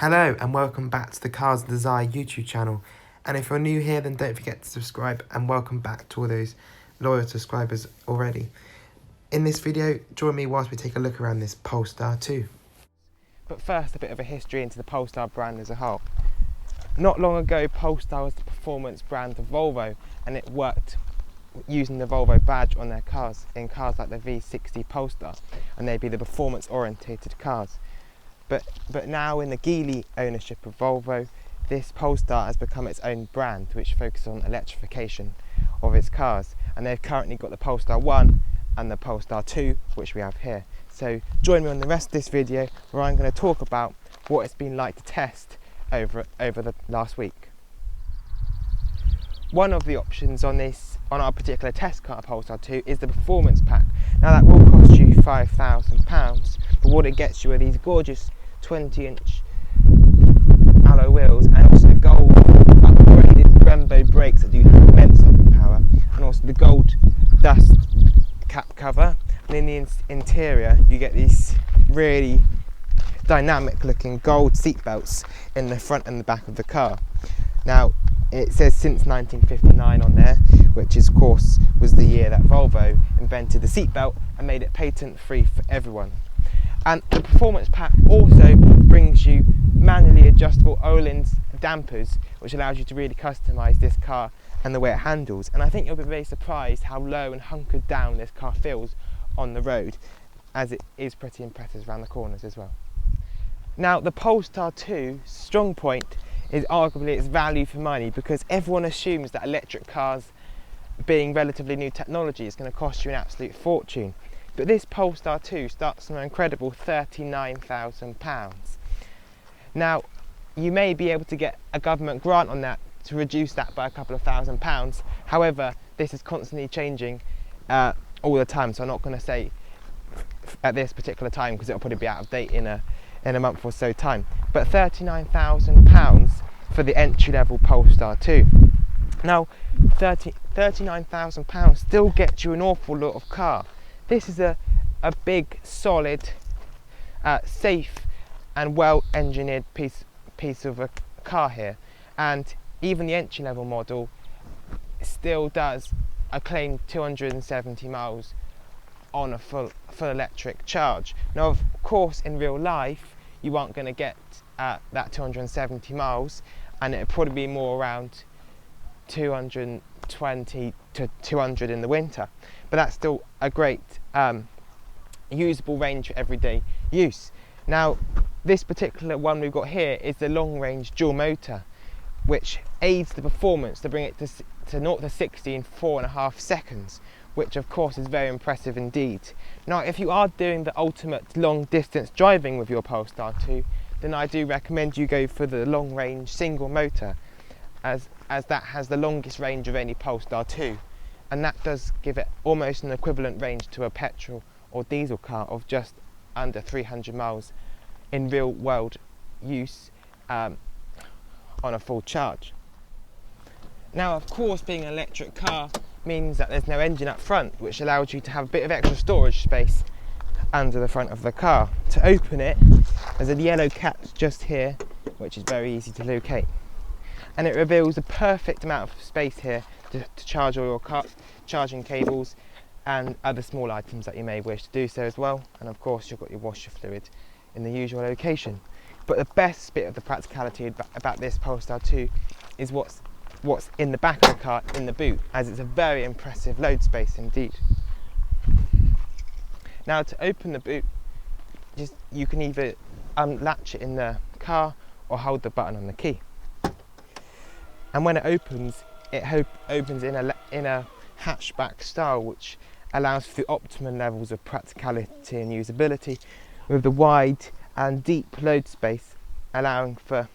Hello and welcome back to the Cars Desire YouTube channel, and if you're new here then don't forget to subscribe, and welcome back to all those loyal subscribers already. In this video, join me whilst we take a look around this Polestar 2. But first, a bit of a history into the Polestar brand as a whole. Not long ago, Polestar was the performance brand of Volvo, and it worked using the Volvo badge on their cars, in cars like the V60 Polestar, and they'd be the performance orientated cars. But now, in the Geely ownership of Volvo, this Polestar has become its own brand, which focuses on electrification of its cars, and they've currently got the Polestar 1 and the Polestar 2, which we have here. So join me on the rest of this video, where I'm going to talk about what it's been like to test over the last week. One of the options on our particular test car Polestar 2 is the performance pack. Now that will cost you £5,000, but what it gets you are these gorgeous 20-inch alloy wheels, and also the gold upgraded Brembo brakes that do have immense stopping power, and also the gold dust cap cover. And in the interior you get these really dynamic looking gold seat belts in the front and the back of the car. Now it says since 1959 on there, which of course was the year that Volvo invented the seat belt and made it patent free for everyone. And the performance pack also brings you manually adjustable Öhlins dampers, which allows you to really customise this car and the way it handles. And I think you'll be very surprised how low and hunkered down this car feels on the road, as it is pretty impressive around the corners as well. Now the Polestar 2's strong point is arguably its value for money, because everyone assumes that electric cars, being relatively new technology, is going to cost you an absolute fortune. But this Polestar 2 starts from an incredible £39,000. Now, you may be able to get a government grant on that to reduce that by a couple of £1,000s. However, this is constantly changing all the time, so I'm not going to say at this particular time, because it'll probably be out of date in a month or so time. But £39,000 for the entry-level Polestar 2. Now, £39,000 still gets you an awful lot of car. This is a big, solid, safe and well-engineered piece of a car here, and even the entry-level model still does a claimed 270 miles on a full electric charge. Now, of course, in real life, you aren't going to get that 270 miles, and it'll probably be more around 220 to 200 in the winter, but that's still a great usable range for everyday use. Now, this particular one we've got here is the long-range dual motor, which aids the performance to bring it to 0 to 60 in 4.5 seconds, which of course is very impressive indeed. Now, if you are doing the ultimate long distance driving with your Polestar 2, then I do recommend you go for the long range single motor, as that has the longest range of any Polestar 2, and that does give it almost an equivalent range to a petrol or diesel car of just under 300 miles in real world use on a full charge. Now, of course, being an electric car means that there's no engine up front, which allows you to have a bit of extra storage space under the front of the car. To open it, there's a yellow catch just here, which is very easy to locate, and it reveals a perfect amount of space here to charge all your car charging cables and other small items that you may wish to do so as well. And of course, you've got your washer fluid in the usual location. But the best bit of the practicality about this Polestar 2 is what's in the back of the car, in the boot, as it's a very impressive load space indeed. Now, to open the boot, you can either unlatch it in the car or hold the button on the key. And when it opens in a hatchback style, which allows for the optimum levels of practicality and usability, with the wide and deep load space allowing for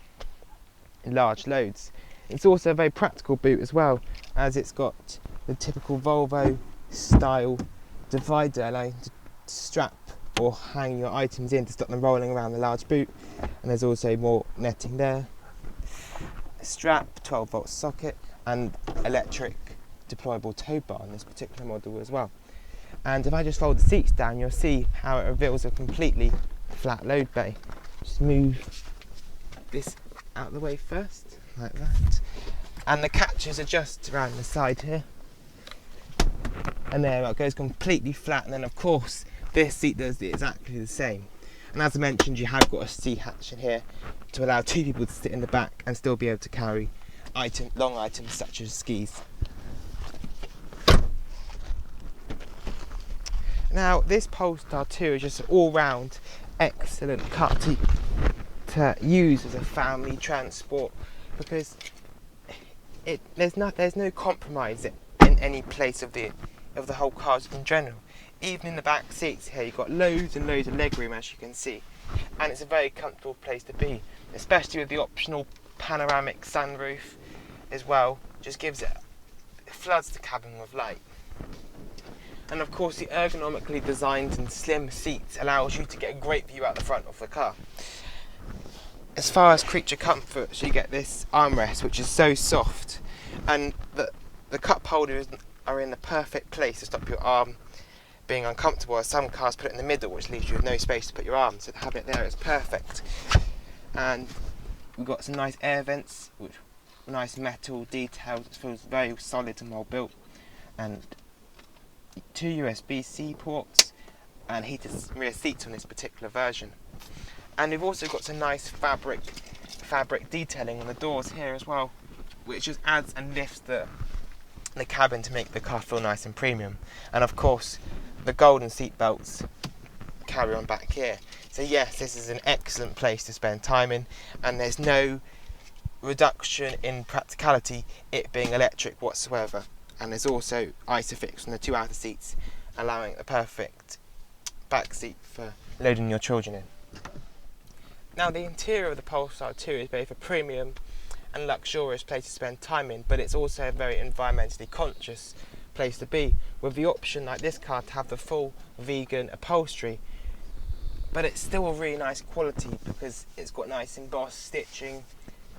large loads. It's also a very practical boot as well, as it's got the typical Volvo style divider, allowing you to strap or hang your items in to stop them rolling around the large boot. And there's also more netting there, a strap, 12-volt socket, and electric deployable tow bar on this particular model as well. And if I just fold the seats down, you'll see how it reveals a completely flat load bay. Just move this out of the way first, like that. And the catches are just around the side here. And there it goes completely flat, and then of course this seat does exactly the same. And as I mentioned, you have got a seat hatch in here to allow two people to sit in the back and still be able to carry long items such as skis. Now this Polestar 2 is just an all-round excellent car to use as a family transport, because there's no compromise in any place of the whole car in general. Even in the back seats here, you've got loads and loads of legroom, as you can see, and it's a very comfortable place to be, especially with the optional panoramic sunroof as well. Just floods the cabin with light. And of course the ergonomically designed and slim seats allows you to get a great view out the front of the car. As far as creature comfort, so you get this armrest which is so soft, and the cup holders are in the perfect place to stop your arm being uncomfortable, as some cars put it in the middle, which leaves you with no space to put your arm, so to have it there is perfect. And we've got some nice air vents, which nice metal details. It feels very solid and well built, and 2 USB-C ports and heated rear seats on this particular version. And we've also got some nice fabric detailing on the doors here as well, which just adds and lifts the cabin to make the car feel nice and premium. And of course the golden seat belts carry on back here. So yes, this is an excellent place to spend time in, and there's no reduction in practicality it being electric whatsoever. And there's also ISOFIX on the 2 outer seats, allowing a perfect back seat for loading your children in. Now the interior of the Polestar 2 is both a premium and luxurious place to spend time in, but it's also a very environmentally conscious place to be, with the option like this car to have the full vegan upholstery, but it's still a really nice quality because it's got nice embossed stitching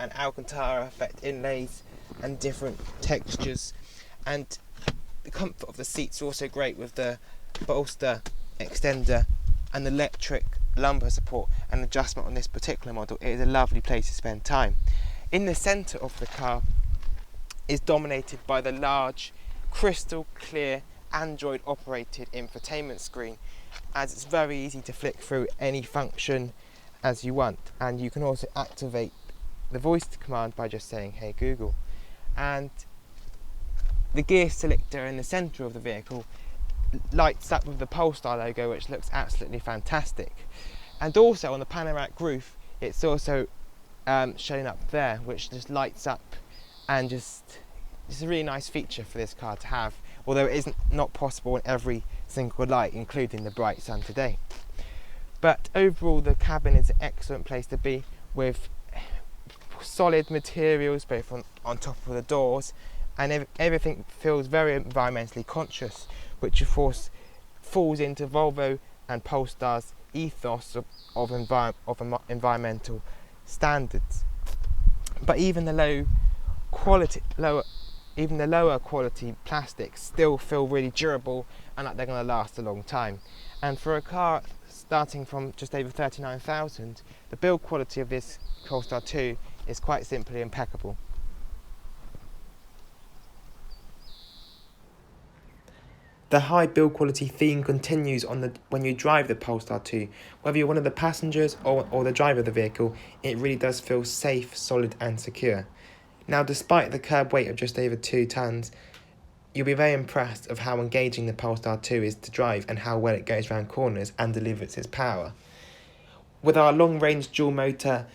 and Alcantara effect inlays and different textures, and the comfort of the seats are also great with the bolster extender and the electric lumbar support and adjustment on this particular model. It is a lovely place to spend time. In the centre of the car is dominated by the large crystal clear Android operated infotainment screen, as it's very easy to flick through any function as you want, and you can also activate the voice command by just saying "Hey Google." And the gear selector in the centre of the vehicle lights up with the Polestar logo, which looks absolutely fantastic. And also on the panoramic roof, it's also showing up there, which just lights up, and it's a really nice feature for this car to have, although it isn't not possible in every single light, including the bright sun today. But overall the cabin is an excellent place to be, with solid materials both on top of the doors, and everything feels very environmentally conscious, which of course falls into Volvo and Polestar's ethos of environmental standards. But even the lower quality plastics still feel really durable and like they're going to last a long time. And for a car starting from just over 39,000, the build quality of this Polestar 2 is quite simply impeccable. The high build quality theme continues when you drive the Polestar 2. Whether you're one of the passengers or the driver of the vehicle, it really does feel safe, solid and secure. Now, despite the curb weight of just over 2 tonnes, you'll be very impressed of how engaging the Polestar 2 is to drive and how well it goes around corners and delivers its power. With our long-range dual-motor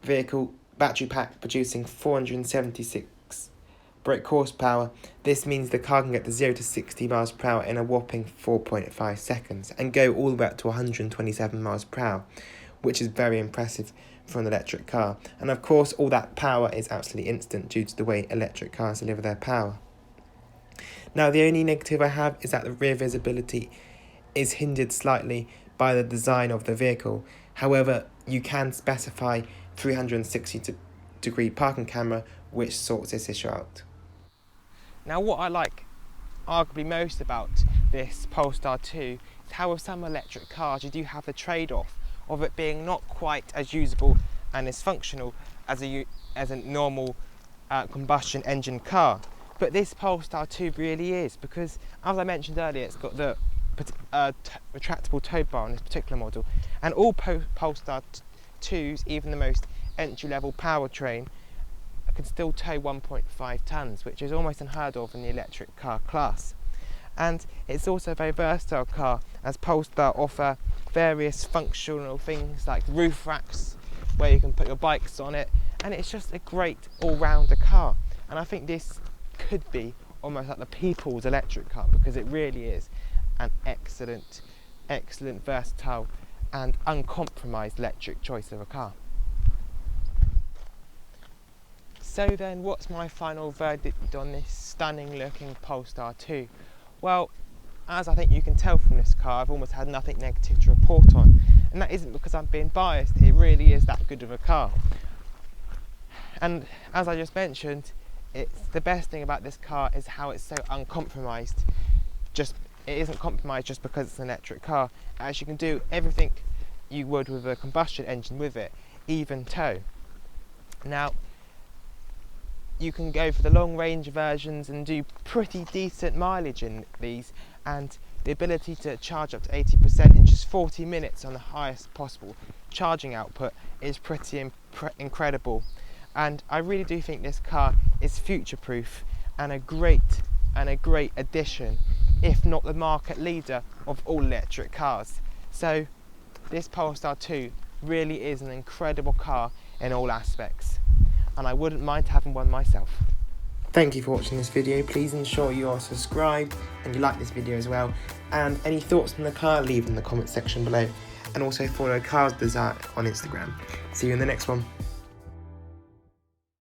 vehicle battery pack producing 476 brake horsepower, this means the car can get to 0 to 60 miles per hour in a whopping 4.5 seconds and go all the way up to 127 miles per hour, which is very impressive for an electric car. And of course, all that power is absolutely instant due to the way electric cars deliver their power. Now, the only negative I have is that the rear visibility is hindered slightly by the design of the vehicle. However, you can specify 360-degree parking camera, which sorts this issue out. Now, what I like arguably most about this Polestar 2 is how with some electric cars you do have the trade-off of it being not quite as usable and is functional as a normal combustion engine car. But this Polestar 2 really is, because as I mentioned earlier, it's got the retractable tow bar on this particular model, and all Polestar 2s, even the most entry-level powertrain, can still tow 1.5 tonnes, which is almost unheard of in the electric car class. And it's also a very versatile car, as Polestar offer various functional things like roof racks where you can put your bikes on it, and it's just a great all-rounder car. And I think this could be almost like the people's electric car, because it really is an excellent, versatile and uncompromised electric choice of a car. So then, what's my final verdict on this stunning looking Polestar 2? Well, as I think you can tell from this car, I've almost had nothing negative to report on, and that isn't because I'm being biased. It really is that good of a car. And as I just mentioned, the best thing about this car is how it's so uncompromised. It isn't compromised just because it's an electric car, as you can do everything you would with a combustion engine with it, even tow. Now, you can go for the long range versions and do pretty decent mileage in these, and the ability to charge up to 80% in just 40 minutes on the highest possible charging output is pretty incredible. And I really do think this car is future proof and a great addition, if not the market leader of all electric cars. So this Polestar 2 really is an incredible car in all aspects, and I wouldn't mind having one myself. Thank you for watching this video. Please ensure you are subscribed and you like this video as well. And any thoughts on the car, leave in the comment section below. And also follow Cars Desire on Instagram. See you in the next one.